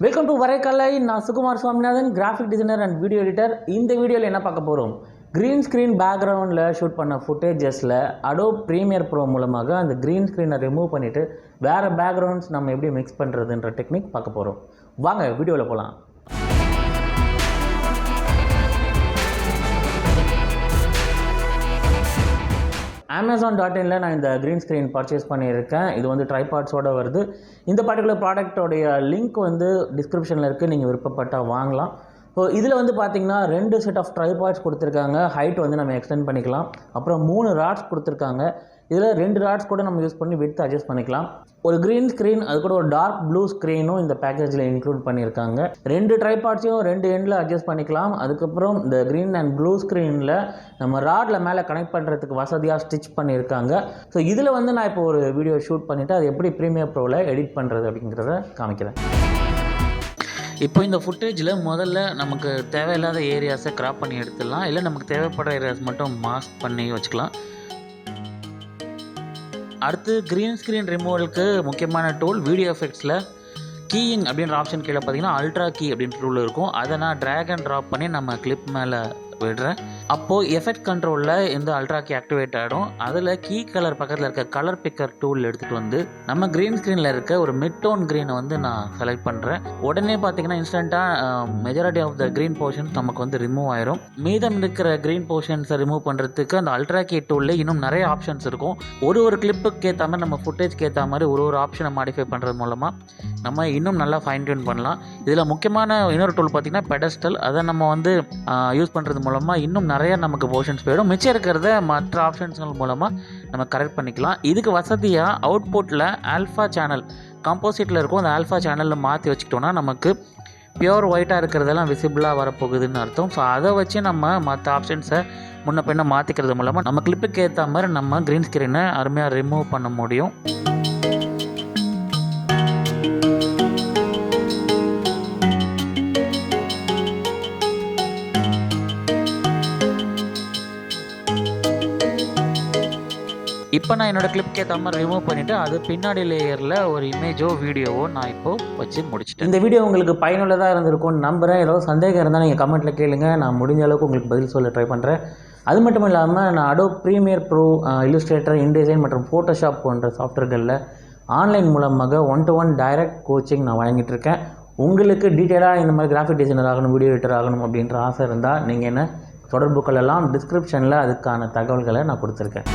Welcome to Varaikalai. நான் Sukumar Swaminathan, graphic designer and video editor. இந்த வீடியோவில் என்ன பார்க்க போகிறோம், க்ரீன் ஸ்க்ரீன் பேக்ரவுண்டில் ஷூட் பண்ண ஃபுட்டேஜஸில் Adobe Premiere Pro மூலமாக அந்த க்ரீன் ஸ்க்ரீனை ரிமூவ் பண்ணிவிட்டு வேறு பேக்ரவுண்ட்ஸ் நம்ம எப்படி மிக்ஸ் பண்ணுறதுன்ற டெக்னிக் பார்க்க போகிறோம். வாங்க வீடியோவில் போகலாம். Amazon.in நான் இந்த க்ரீன் ஸ்க்ரீன் பர்ச்சேஸ் பண்ணியிருக்கேன். இது வந்து ட்ரைபாட்ஸோடு வருது. இந்த பர்டிகுலர் ப்ராடக்டோடைய லிங்க் வந்து டிஸ்கிரிப்ஷனில் இருக்குது, நீங்கள் விருப்பப்பட்டால் வாங்கலாம். ஸோ இதில் வந்து பார்த்திங்கன்னா 2 செட் ஆஃப் ட்ரைபாட்ஸ் கொடுத்துருக்காங்க. ஹைட் வந்து நம்ம எக்ஸ்டெண்ட் பண்ணிக்கலாம். அப்புறம் 3 ராட்ஸ் கொடுத்துருக்காங்க. இதில் 2 ராட்ஸ் கூட நம்ம யூஸ் பண்ணி விட்த் அட்ஜஸ்ட் பண்ணிக்கலாம். ஒரு க்ரீன் ஸ்க்ரீன், அது கூட ஒரு டார்க் ப்ளூ ஸ்க்ரீனும் இந்த பேக்கேஜில் இன்க்ளூட் பண்ணியிருக்காங்க. 2 ட்ரைபாட்ஸையும் 2 எண்டில் அட்ஜஸ்ட் பண்ணிக்கலாம். அதுக்கப்புறம் இந்த க்ரீன் அண்ட் ப்ளூ ஸ்க்ரீனில் நம்ம ராடில் மேலே கனெக்ட் பண்ணுறதுக்கு வசதியாக ஸ்டிச் பண்ணியிருக்காங்க. ஸோ இதில் வந்து நான் இப்போ ஒரு வீடியோ ஷூட் பண்ணிவிட்டு அது எப்படி ப்ரீமியர் ப்ரோவில் எடிட் பண்ணுறது அப்படிங்கிறத காமிக்கிறேன். இப்போ இந்த ஃபுட்டேஜில் முதல்ல நமக்கு தேவையில்லாத ஏரியாஸை கிராப் பண்ணி எடுத்துடலாம். இல்லை நமக்கு தேவைப்படுற ஏரியாஸ் மட்டும் மாஸ்க் பண்ணி வச்சுக்கலாம். அடுத்து க்ரீன் ஸ்க்ரீன் ரிமூவலுக்கு முக்கியமான டூல் வீடியோ எஃபெக்ட்ஸில் கீயிங் அப்படின்ற ஆப்ஷன் கீழே பார்த்தீங்கன்னா அல்ட்ரா கீ அப்படின்ற டூல் இருக்கும். அதை நான் ட்ராக் அண்ட் ட்ராப் பண்ணி நம்ம கிளிப் மேலே விடுறேன். அப்போது எஃபெக்ட் கண்ட்ரோலில் இந்த அல்ட்ரா கீ ஆக்டிவேட் ஆகிடும். அதில் கீ கலர் பக்கத்தில் இருக்க கலர் பிக்கர் டூல் எடுத்துகிட்டு வந்து நம்ம க்ரீன் ஸ்க்ரீனில் இருக்க ஒரு மிட் டோன் க்ரீனை வந்து நான் செலக்ட் பண்ணுறேன். உடனே பார்த்தீங்கன்னா இன்ஸ்டண்ட்டாக majority of the green portions நமக்கு வந்து ரிமூவ் ஆயிரும். மீதம் இருக்கிற க்ரீன் போர்ஷன்ஸை ரிமூவ் பண்ணுறதுக்கு அந்த அல்ட்ரா கீ டூலில் இன்னும் நிறைய ஆப்ஷன்ஸ் இருக்கும். ஒரு கிளிப்புக்கு ஏற்ற மாதிரி நம்ம ஃபுட்டேஜ்க்கு ஏற்ற மாதிரி ஒரு ஆப்ஷனை மாடிஃபை பண்ணுறது மூலமாக நம்ம இன்னும் நல்லா ஃபைன் டியூன் பண்ணலாம். இதில் முக்கியமான இன்னொரு டூல் பார்த்திங்கன்னா பெடஸ்டல். அதை நம்ம வந்து யூஸ் பண்ணுறது மூலமாக இன்னும் நிறைய நமக்கு போர்ஷன்ஸ் போயிடும். மிச்சம் இருக்கிறத மற்ற ஆப்ஷன்ஸ்கள் மூலமாக நம்ம கரெக்ட் பண்ணிக்கலாம். இதுக்கு வசதியாக அவுட்புட்டில் ஆல்ஃபா சேனல் காம்போசிட்டில் இருக்கும். அந்த ஆல்ஃபா சேனலில் மாற்றி வச்சுக்கிட்டோன்னா நமக்கு பியூர் ஒயிட்டாக இருக்கிறதெல்லாம் விசிபிளாக வரப்போகுதுன்னு அர்த்தம். ஸோ அதை வச்சு நம்ம மற்ற ஆப்ஷன்ஸை முன்ன பின்ன மாற்றிக்கிறது மூலமாக நம்ம கிளிப்புக்கு ஏற்ற மாதிரி நம்ம க்ரீன் ஸ்க்ரீனை அருமையாக ரிமூவ் பண்ண முடியும். இப்போ நான் என்னோடய கிளிப்க்கு ஏற்ற மாதிரி ரிமூவ் பண்ணிவிட்டு அது பின்னாடி லேயரில் ஒரு இமேஜோ வீடியோவோ நான் இப்போது வச்சு முடிச்சிட்டேன். இந்த வீடியோ உங்களுக்கு பயனுள்ளதாக இருந்திருக்கும்னு நம்புகிறேன். ஏதாவது சந்தேகம் இருந்தால் நீங்கள் கமெண்ட்டில் கேளுங்க. நான் முடிஞ்ச அளவுக்கு உங்களுக்கு பதில் சொல்ல ட்ரை பண்ணுறேன். அது மட்டும் இல்லாமல் நான் Adobe Premiere Pro, Illustrator, Indesign மற்றும் Photoshop போன்ற சாஃப்ட்வேர்களில் ஆன்லைன் மூலமாக 1-to-1 டைரக்ட் கோச்சிங் நான் வழங்கிட்டுருக்கேன். உங்களுக்கு டீட்டெயிலாக இந்த மாதிரி கிராஃபிக் டிசைனர் ஆகணும், வீடியோ எடிட்டர் ஆகணும் அப்படின்ற ஆசை இருந்தால் நீங்கள் என்ன தொடர்பு கொள்ளலாம். டிஸ்கிரிப்ஷனில் அதுக்கான தகவல்களை நான் கொடுத்துருக்கேன்.